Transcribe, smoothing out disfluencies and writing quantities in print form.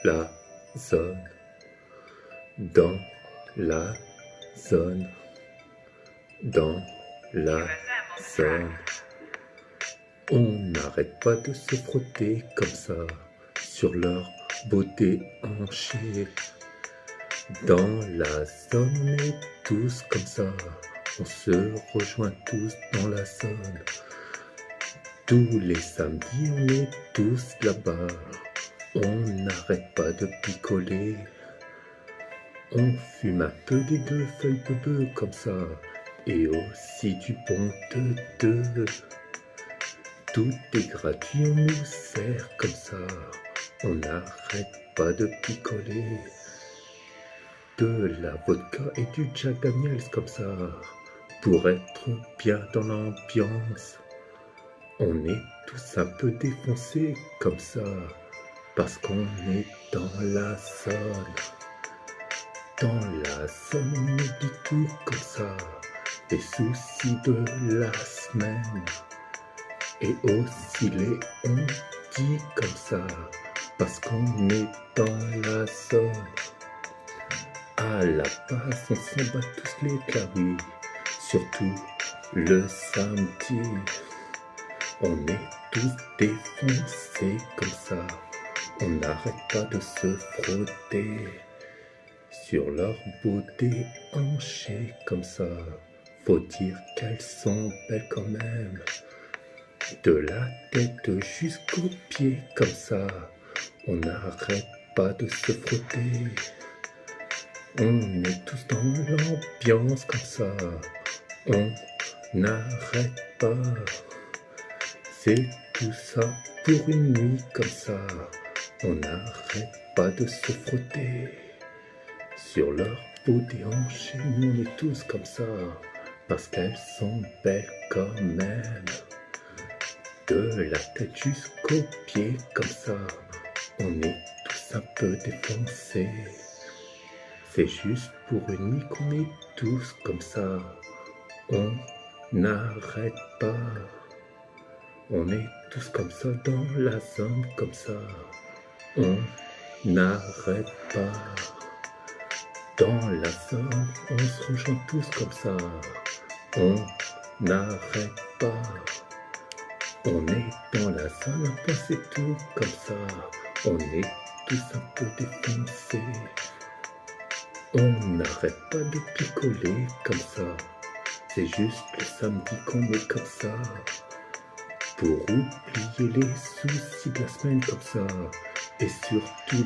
la zone, dans la zone, dans la zone. On n'arrête pas de se frotter comme ça sur leur beauté hanchée. Dans la zone, on est tous comme ça, on se rejoint tous dans la zone. Tous les samedis, on est tous là-bas, on n'arrête pas de picoler. On fume un peu des deux feuilles de bœuf comme ça, et aussi du bon de. Tout est gratuit, on nous sert comme ça, on n'arrête pas de picoler. De la vodka et du Jack Daniels comme ça, pour être bien dans l'ambiance. On est tous un peu défoncés comme ça, parce qu'on est dans la zone. Dans la zone, on oublie tout comme ça, les soucis de la semaine. Et aussi les on dit comme ça, parce qu'on est dans la zone. À la base, on s'en bat tous les clavis, surtout le samedi. On est tous défoncés comme ça, on n'arrête pas de se frotter sur leur beauté hanchée comme ça. Faut dire qu'elles sont belles quand même, de la tête jusqu'aux pieds comme ça, on n'arrête pas de se frotter. On est tous dans l'ambiance comme ça, on n'arrête pas. C'est tout ça pour une nuit comme ça, on n'arrête pas de se frotter sur leur peau déhanchée. Nous on est tous comme ça, parce qu'elles sont belles quand même. De la tête jusqu'aux pieds comme ça, on est tous un peu défoncés. C'est juste pour une nuit qu'on est tous comme ça, on n'arrête pas. On est tous comme ça dans la zone comme ça, on n'arrête pas. Dans la zone, on se rejoint tous comme ça, on n'arrête pas. On est dans la zone, un peu c'est tout comme ça, on est tous un peu défoncés. On n'arrête pas de picoler comme ça, c'est juste le samedi qu'on est comme ça, pour oublier les soucis de la semaine comme ça, et surtout